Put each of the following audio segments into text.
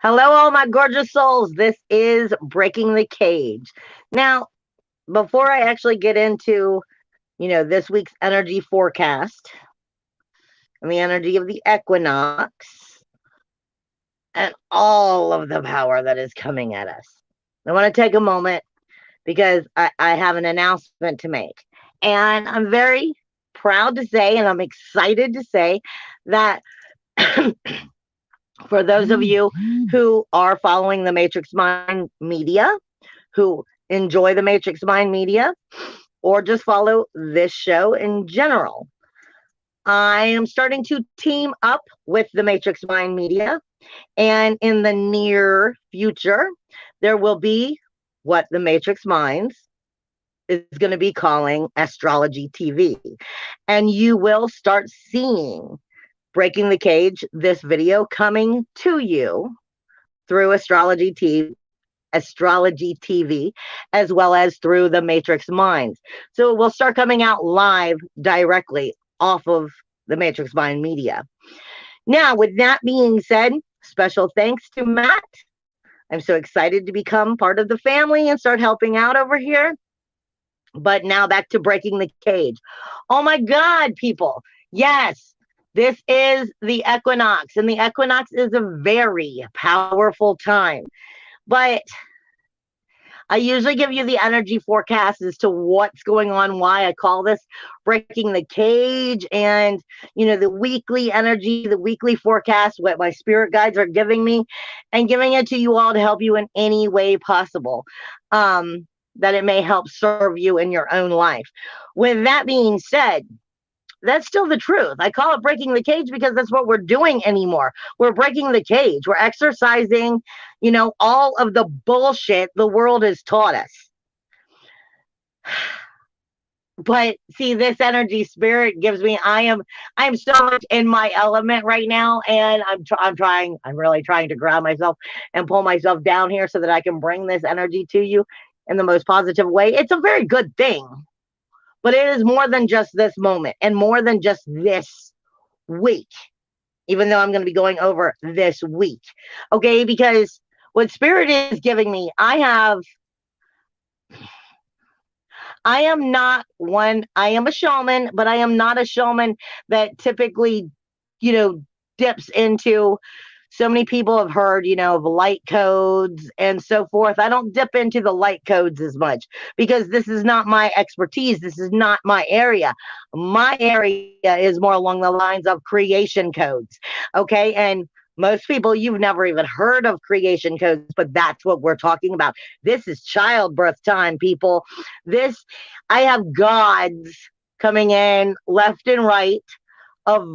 Hello, all my gorgeous souls. This is Breaking the Cage. Now, before I actually get into, this week's energy forecast and the energy of the equinox and all of the power that is coming at us, I want to take a moment because I have an announcement to make. And I'm very proud to say, and I'm excited to say that for those of you who are following the Matrix Mind Media, who enjoy the Matrix Mind Media, or just follow this show in general, I am starting to team up with the Matrix Mind Media. And in the near future, there will be what the Matrix Minds is going to be calling Astrology TV. And you will start seeing Breaking the Cage, this video coming to you through Astrology TV, as well as through the Matrix Minds. So it will start coming out live directly off of the Matrix Mind Media. Now, with that being said, special thanks to Matt. I'm so excited to become part of the family and start helping out over here. But now back to Breaking the Cage. Oh my God, people. Yes, this is the equinox, and the equinox is a very powerful time. But I usually give you the energy forecast as to what's going on, why I call this Breaking the Cage, and, the weekly energy, the weekly forecast, what my spirit guides are giving me, and giving it to you all to help you in any way possible. That it may help serve you in your own life. With that being said, that's still the truth. I call it breaking the cage because that's what we're doing anymore. We're breaking the cage. We're exercising, all of the bullshit the world has taught us. But see, this energy spirit gives me, I'm so much in my element right now. And I'm really trying to ground myself and pull myself down here so that I can bring this energy to you in the most positive way. It's a very good thing. But it is more than just this moment and more than just this week, even though I'm going to be going over this week. Okay, because what spirit is giving me, I am a shaman, but I am not a shaman that typically, dips into. So many people have heard, of light codes and so forth. I don't dip into the light codes as much because this is not my expertise. This is not my area. My area is more along the lines of creation codes. Okay. And most people, you've never even heard of creation codes, but that's what we're talking about. This is childbirth time, people. I have gods coming in left and right of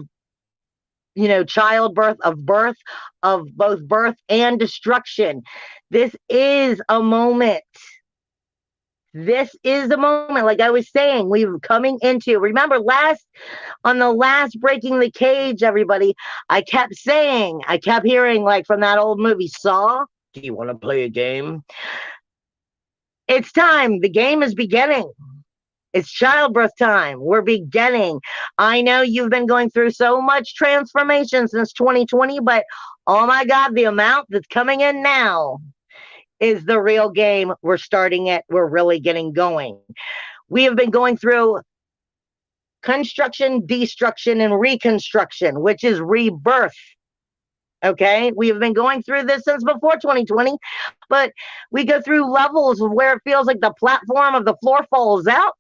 childbirth, of both birth and destruction. This is a moment. This is a moment, like I was saying, we're coming into, remember on the last Breaking the Cage, everybody, I kept hearing, like, from that old movie Saw, do you want to play a game? It's time. The game is beginning. It's childbirth time. We're beginning. I know you've been going through so much transformation since 2020, but oh my God, the amount that's coming in now is the real game. We're starting it. We're really getting going. We have been going through construction, destruction, and reconstruction, which is rebirth. Okay, we have been going through this since before 2020, but we go through levels of where it feels like the platform of the floor falls out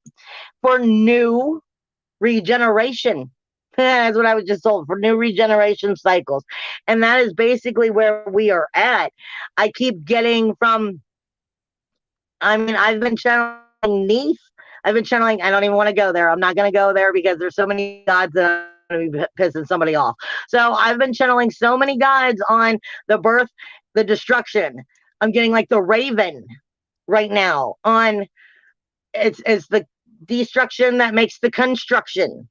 for new regeneration. That's what I was just told, for new regeneration cycles. And that is basically where we are at. I keep getting I've been channeling Neith. I've been channeling, I don't even want to go there. I'm not going to go there because there's so many gods that I'm going to be pissing somebody off. So I've been channeling so many guides on the birth, the destruction. I'm getting like the Raven right now on it's the destruction that makes the construction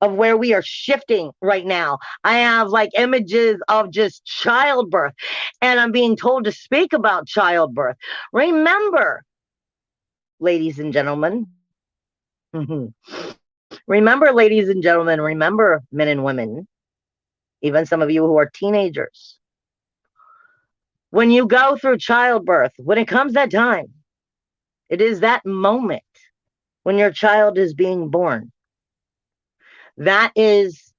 of where we are shifting right now. I have like images of just childbirth, and I'm being told to speak about childbirth. Remember, ladies and gentlemen, remember, ladies and gentlemen, remember, men and women, even some of you who are teenagers, When you go through childbirth, when it comes that time, it is that moment when your child is being born. That is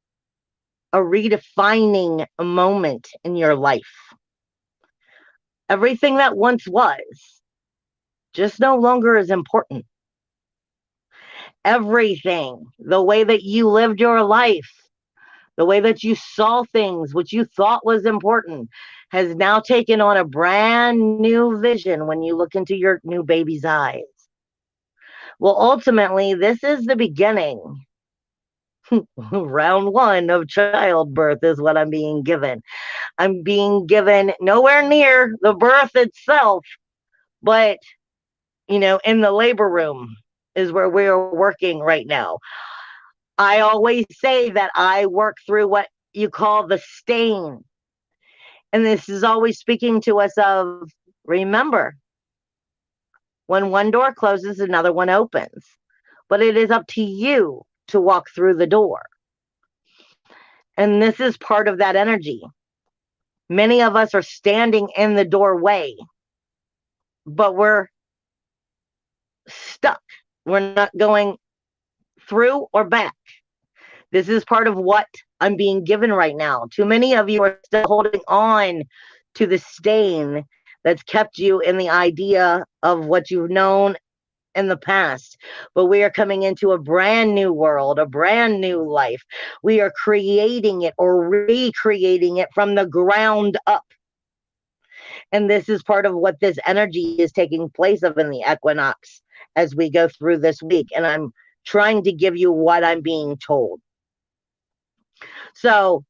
a redefining moment in your life. Everything that once was just no longer is important. Everything, the way that you lived your life, the way that you saw things, which you thought was important, has now taken on a brand new vision when you look into your new baby's eyes. Well, ultimately, this is the beginning. Round one of childbirth is what I'm being given. I'm being given nowhere near the birth itself, but, in the labor room is where we're working right now. I always say that I work through what you call the stain. And this is always speaking to us of, remember, when one door closes, another one opens. But it is up to you to walk through the door. And this is part of that energy. Many of us are standing in the doorway, but we're stuck. We're not going through or back. This is part of what I'm being given right now. Too many of you are still holding on to the stain that's kept you in the idea of what you've known in the past. But we are coming into a brand new world, a brand new life. We are creating it or recreating it from the ground up. And this is part of what this energy is taking place of in the equinox as we go through this week. And I'm trying to give you what I'm being told. So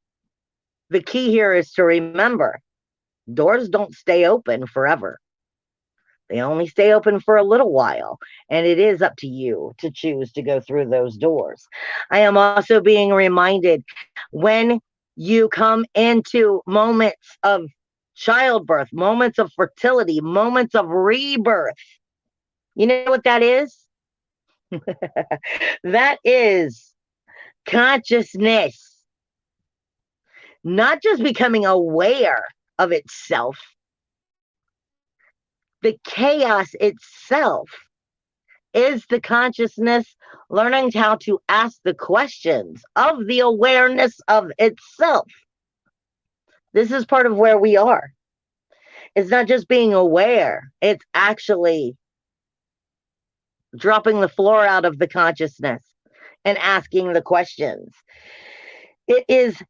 the key here is to remember, doors don't stay open forever. They only stay open for a little while, and it is up to you to choose to go through those doors. I am also being reminded, when you come into moments of childbirth, moments of fertility, moments of rebirth, you know what that is? That is consciousness. Not just becoming aware of itself, the chaos itself is the consciousness learning how to ask the questions of the awareness of itself. This is part of where we are. It's not just being aware, it's actually dropping the floor out of the consciousness and asking the questions. It is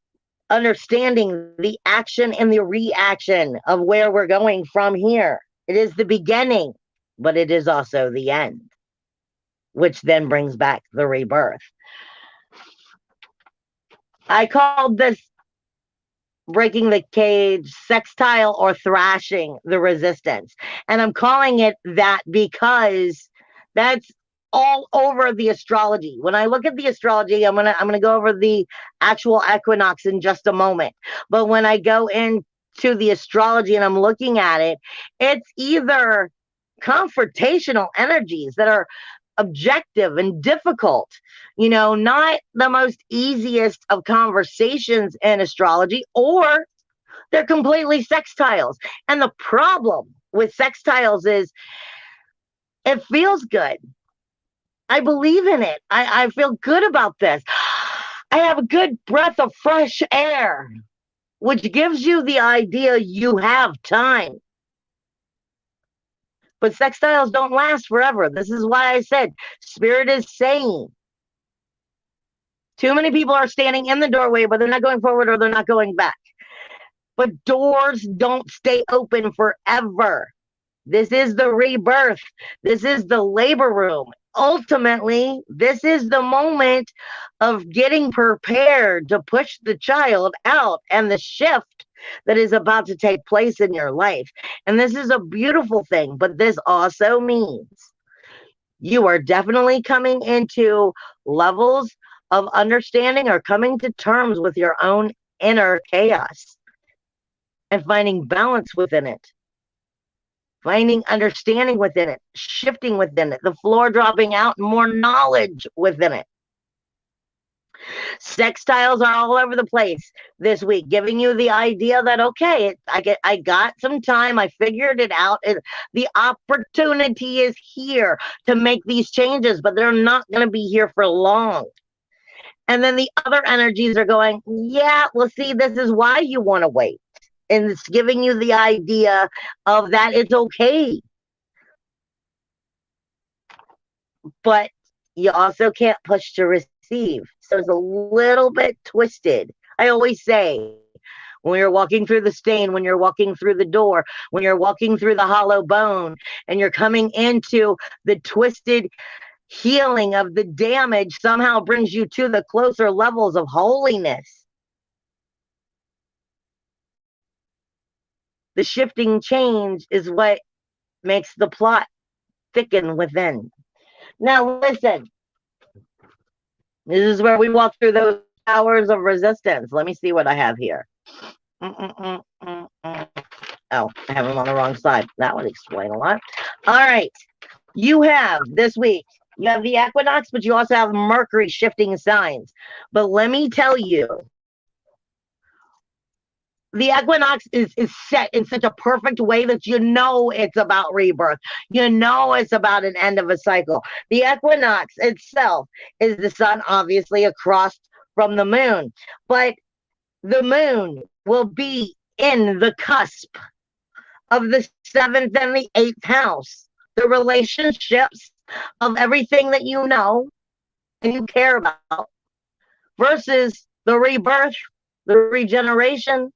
understanding the action and the reaction of where we're going from here. It is the beginning, but it is also the end, which then brings back the rebirth. I called this breaking the cage, sextile, or thrashing the resistance. And I'm calling it that because that's all over the astrology. When I look at the astrology, I'm gonna go over the actual equinox in just a moment. But when I go into the astrology and I'm looking at it, it's either confrontational energies that are objective and difficult, not the most easiest of conversations in astrology, or they're completely sextiles. And the problem with sextiles is it feels good. I believe in it. I feel good about this. I have a good breath of fresh air, which gives you the idea you have time. But sextiles don't last forever. This is why I said spirit is saying. Too many people are standing in the doorway, but they're not going forward or they're not going back. But doors don't stay open forever. This is the rebirth. This is the labor room. Ultimately, this is the moment of getting prepared to push the child out and the shift that is about to take place in your life. And this is a beautiful thing, but this also means you are definitely coming into levels of understanding or coming to terms with your own inner chaos and finding balance within it. Finding understanding within it, shifting within it, the floor dropping out, more knowledge within it. Sextiles are all over the place this week, giving you the idea that, okay, I got some time, I figured it out, the opportunity is here to make these changes, but they're not going to be here for long. And then the other energies are going, yeah, well, see, this is why you want to wait. And it's giving you the idea of that it's okay. But you also can't push to receive. So it's a little bit twisted. I always say, when you're walking through the stain, when you're walking through the door, when you're walking through the hollow bone, and you're coming into the twisted healing of the damage, somehow brings you to the closer levels of holiness. The shifting change is what makes the plot thicken within. Now, listen. This is where we walk through those powers of resistance. Let me see what I have here. Oh, I have them on the wrong side. That would explain a lot. All right. You have this week, you have the equinox, but you also have Mercury shifting signs. But let me tell you, the equinox is set in such a perfect way that you know it's about rebirth. You know it's about an end of a cycle. The equinox itself is the sun, obviously, across from the moon. But the moon will be in the cusp of the 7th and the 8th house. The relationships of everything that you know and you care about versus the rebirth, the regeneration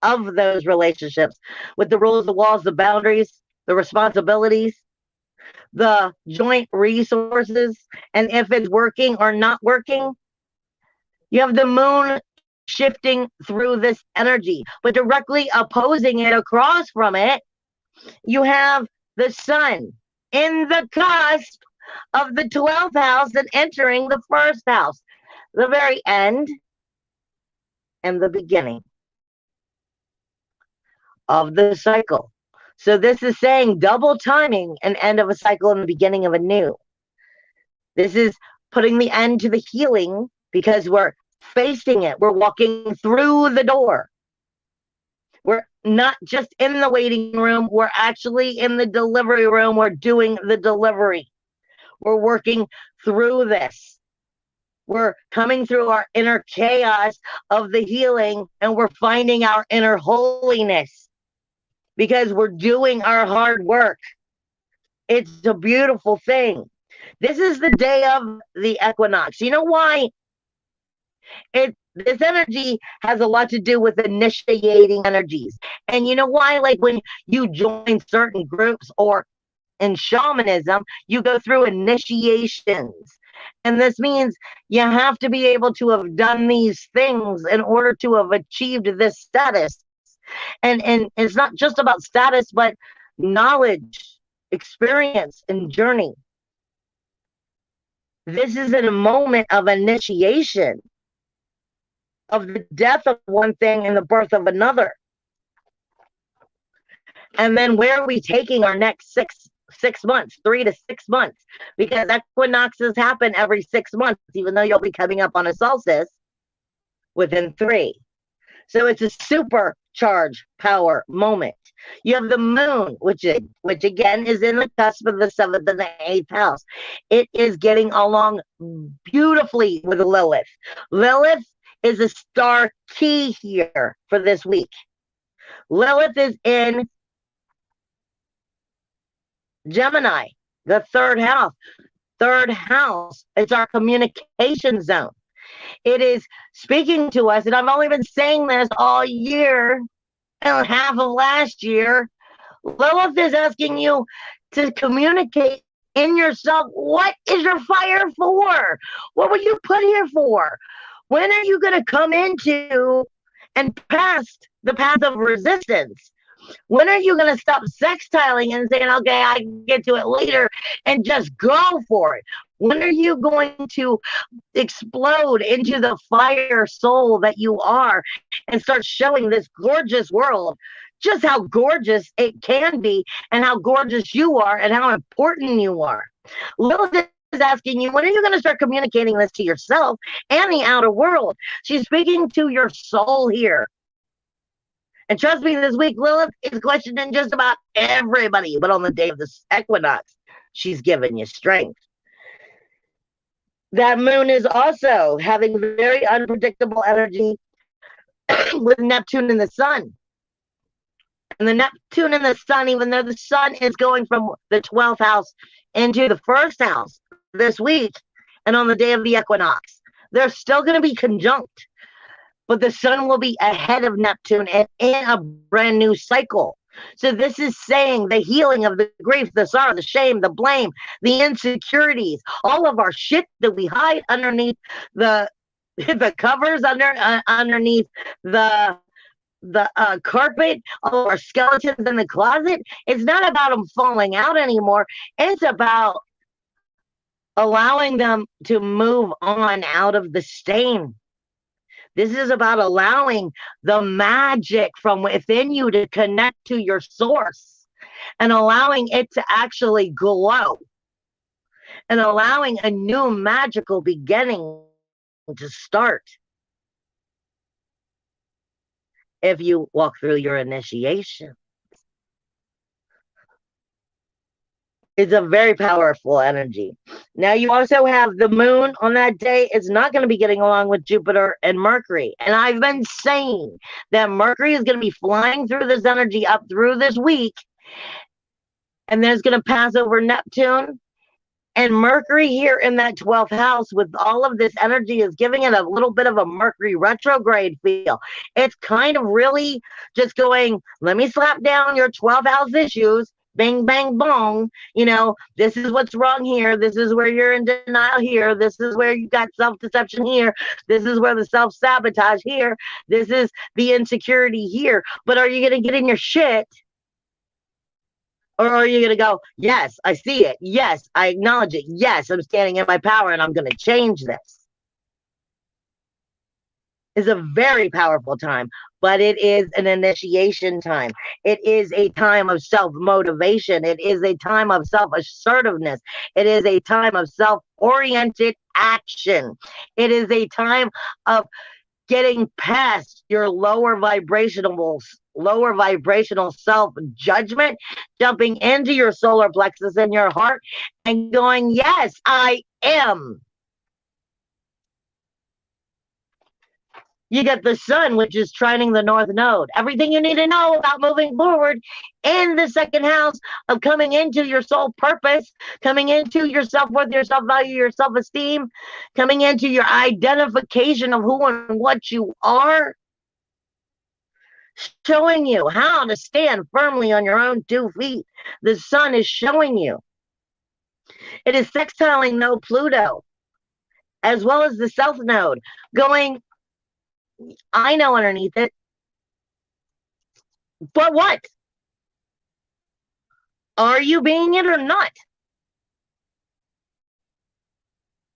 of those relationships with the rules, the walls, the boundaries, the responsibilities, the joint resources, and if it's working or not working. You have the moon shifting through this energy, but directly opposing it, across from it, you have the sun in the cusp of the 12th house and entering the 1st house, the very end and the beginning of the cycle. So this is saying double timing an end of a cycle and the beginning of a new. This is putting the end to the healing because we're facing it. We're walking through the door. We're not just in the waiting room. We're actually in the delivery room. We're doing the delivery. We're working through this. We're coming through our inner chaos of the healing, and we're finding our inner holiness because we're doing our hard work. It's a beautiful thing. This is the day of the equinox. You know why? This energy has a lot to do with initiating energies. And you know why? Like when you join certain groups or in shamanism, you go through initiations. And this means you have to be able to have done these things in order to have achieved this status. And it's not just about status, but knowledge, experience, and journey. This is a moment of initiation, of the death of one thing and the birth of another. And then where are we taking our next six months, 3 to 6 months? Because equinoxes happen every 6 months, even though you'll be coming up on a solstice within 3. So it's a supercharged power moment. You have the moon, which again is in the cusp of the 7th and the 8th house. It is getting along beautifully with Lilith. Lilith is a star key here for this week. Lilith is in Gemini, the 3rd house. 3rd house, it's our communication zone. It is speaking to us, and I've only been saying this all year and half of last year. Lilith is asking you to communicate in yourself. What is your fire for? What were you put here for? When are you going to come into and past the path of resistance? When are you going to stop sextiling and saying, okay, I can get to it later, and just go for it? When are you going to explode into the fire soul that you are and start showing this gorgeous world just how gorgeous it can be and how gorgeous you are and how important you are? Lilith is asking you, when are you going to start communicating this to yourself and the outer world? She's speaking to your soul here. And trust me, this week, Lilith is questioning just about everybody. But on the day of this equinox, she's giving you strength. That moon is also having very unpredictable energy with Neptune and the sun. And the Neptune and the sun, even though the sun is going from the 12th house into the first house this week, and on the day of the equinox, they're still going to be conjunct. But the sun will be ahead of Neptune and in a brand new cycle. So this is saying the healing of the grief, the sorrow, the shame, the blame, the insecurities, all of our shit that we hide underneath the covers, underneath the carpet, all our skeletons in the closet. It's not about them falling out anymore. It's about allowing them to move on out of the stain. This is about allowing the magic from within you to connect to your source and allowing it to actually glow and allowing a new magical beginning to start. If you walk through your initiation, it's a very powerful energy. Now, you also have the moon on that day. It's not going to be getting along with Jupiter and Mercury. And I've been saying that Mercury is going to be flying through this energy up through this week. And then it's going to pass over Neptune. And Mercury here in that 12th house with all of this energy is giving it a little bit of a Mercury retrograde feel. It's kind of really just going, let me slap down your 12th house issues. Bang, bang, bong. You know, this is what's wrong here. This is where you're in denial here. This is where you got self-deception here. This is where the self-sabotage here. This is the insecurity here. But are you going to get in your shit? Or are you going to go, yes, I see it. Yes, I acknowledge it. Yes, I'm standing in my power and I'm going to change this. It's a very powerful time, but it is an initiation time. It is a time of self-motivation. It is a time of self-assertiveness. It is a time of self-oriented action. It is a time of getting past your lower vibrational self-judgment, jumping into your solar plexus in your heart and going, yes, I am. You get the sun, which is trining the north node. Everything you need to know about moving forward in the second house of coming into your soul purpose, coming into your self-worth, your self-value, your self-esteem, coming into your identification of who and what you are, showing you how to stand firmly on your own 2 feet. The sun is showing you. It is sextiling node Pluto, as well as the south node, going, I know underneath it. But what? Are you being it or not?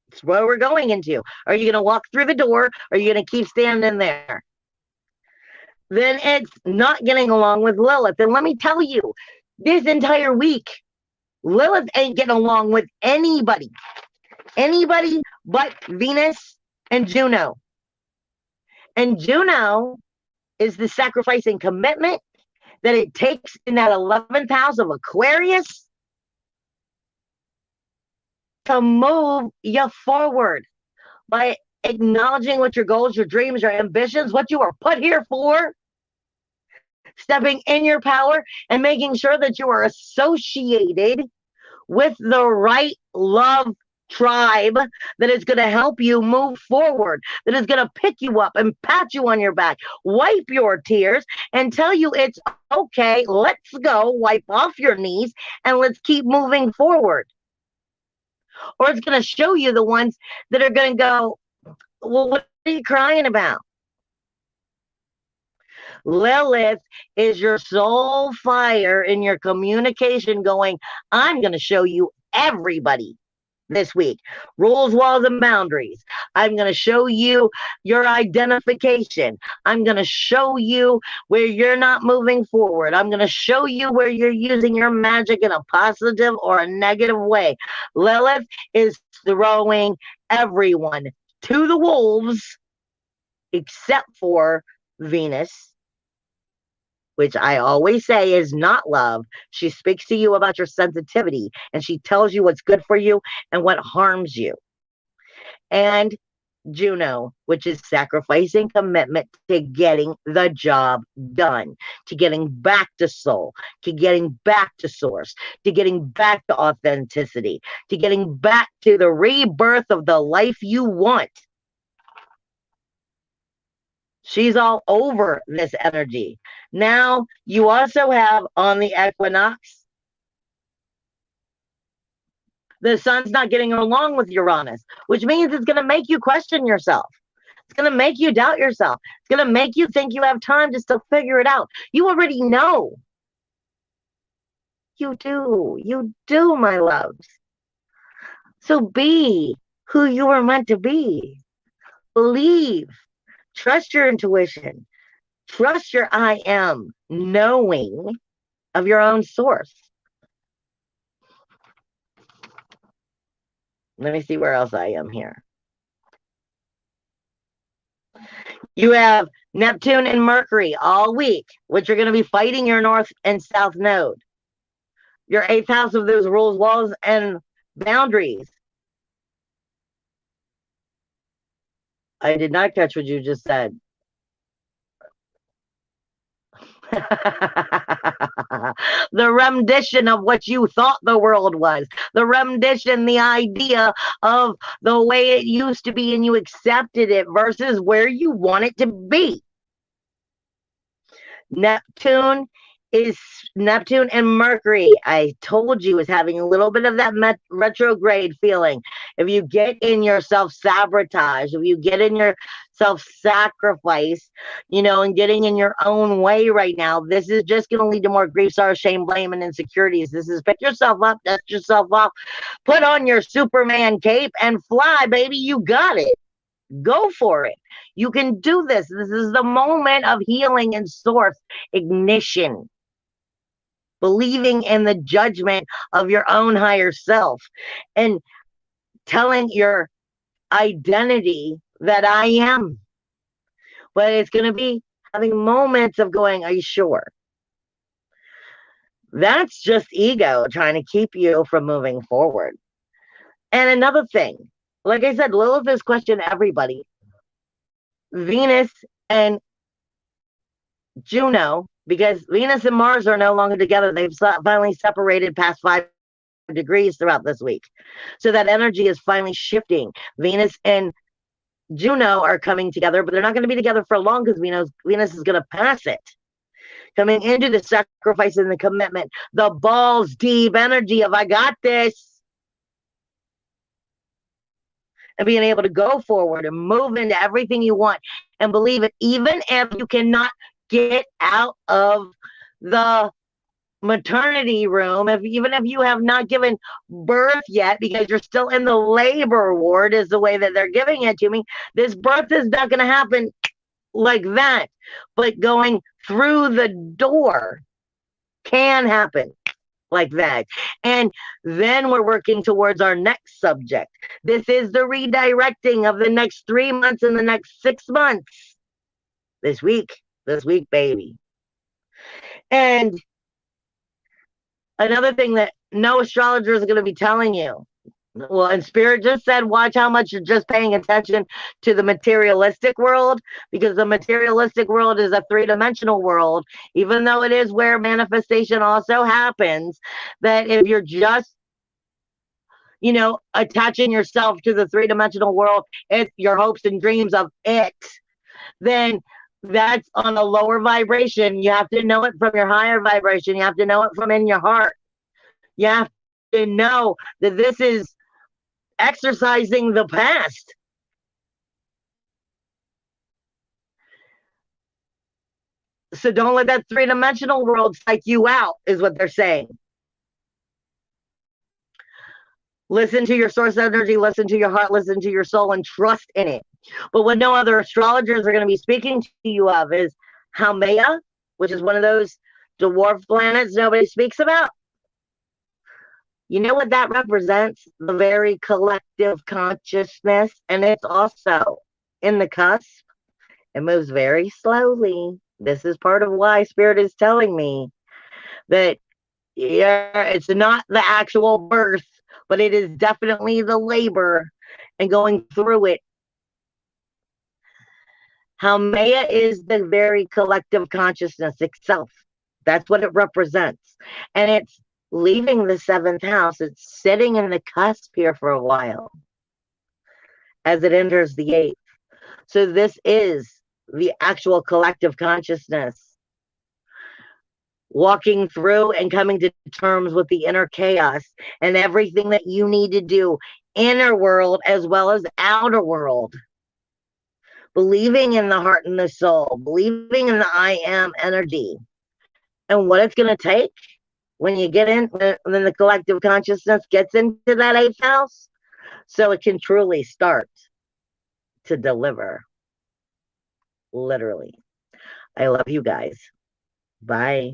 That's where we're going into. Are you going to walk through the door? Or are you going to keep standing there? Then it's not getting along with Lilith. And let me tell you, this entire week, Lilith ain't getting along with anybody. Anybody but Venus and Juno. And Juno is the sacrificing commitment that it takes in that 11th house of Aquarius to move you forward by acknowledging what your goals, your dreams, your ambitions, what you are put here for, stepping in your power and making sure that you are associated with the right love tribe that is going to help you move forward, that is going to pick you up and pat you on your back, wipe your tears and tell you it's okay, let's go, wipe off your knees and let's keep moving forward. Or it's going to show you the ones that are going to go, well, what are you crying about? Lilith is your soul fire in your communication going, I'm going to show you everybody this week. Rules, walls, and boundaries. I'm going to show you your identification. I'm going to show you where you're not moving forward. I'm going to show you where you're using your magic in a positive or a negative way. Lilith is throwing everyone to the wolves except for Venus, which I always say is not love. She speaks to you about your sensitivity, and she tells you what's good for you and what harms you. And Juno, which is sacrificing commitment to getting the job done, to getting back to soul, to getting back to source, to getting back to authenticity, to getting back to the rebirth of the life you want. She's all over this energy. Now, you also have on the equinox, the sun's not getting along with Uranus, which means it's going to make you question yourself. It's going to make you doubt yourself. It's going to make you think you have time to still figure it out. You already know. You do. You do, my loves. So be who you were meant to be. Believe. Trust your intuition. Trust your I am knowing of your own source. Let me see where else I am here. You have Neptune and Mercury all week, which are going to be fighting your north and south node. Your 8th house of those rules, walls, and boundaries. I did not catch what you just said. The rendition of what you thought the world was, the rendition, the idea of the way it used to be, and you accepted it versus where you want it to be. Neptune and Mercury, I told you, is having a little bit of that retrograde feeling. If you get in your self-sabotage, if you get in your self-sacrifice, and getting in your own way right now, this is just going to lead to more grief, sorrow, shame, blame, and insecurities. This is pick yourself up, dust yourself off, put on your Superman cape, and fly, baby. You got it. Go for it. You can do this. This is the moment of healing and source ignition. Believing in the judgment of your own higher self and telling your identity that I am. But it's going to be having moments of going, are you sure? That's just ego trying to keep you from moving forward. And another thing, like I said, Lilith has questioned everybody. Venus and Juno, because Venus and Mars are no longer together. They've finally separated past 5 degrees throughout this week. So that energy is finally shifting. Venus and Juno are coming together, but they're not going to be together for long because Venus is going to pass it. Coming into the sacrifice and the commitment, the balls deep energy of I got this. And being able to go forward and move into everything you want and believe it, even if you cannot get out of the maternity room, even if you have not given birth yet, because you're still in the labor ward is the way that they're giving it to me. This birth is not going to happen like that, but going through the door can happen like that. And then we're working towards our next subject. This is the redirecting of the next 3 months and the next 6 months. This week, baby. And another thing that no astrologer is going to be telling you, well, and Spirit just said, watch how much you're just paying attention to the materialistic world, because the materialistic world is a 3-dimensional world, even though it is where manifestation also happens, that if you're just, attaching yourself to the 3-dimensional world, it's your hopes and dreams of it, then that's on a lower vibration. You have to know it from your higher vibration. You have to know it from in your heart. You have to know that this is exercising the past. So don't let that 3-dimensional world psych you out, is what they're saying. Listen to your source energy, listen to your heart, listen to your soul, and trust in it. But what no other astrologers are going to be speaking to you of is Haumea, which is one of those dwarf planets nobody speaks about. You know what that represents? The very collective consciousness. And it's also in the cusp. It moves very slowly. This is part of why Spirit is telling me that, yeah, it's not the actual birth, but it is definitely the labor and going through it. Haumea is the very collective consciousness itself. That's what it represents. And it's leaving the seventh house. It's sitting in the cusp here for a while as it enters the eighth. So this is the actual collective consciousness walking through and coming to terms with the inner chaos and everything that you need to do, inner world as well as outer world. Believing in the heart and the soul, believing in the I am energy and what it's going to take when you get in, when the collective consciousness gets into that eighth house, so it can truly start to deliver. Literally. I love you guys. Bye.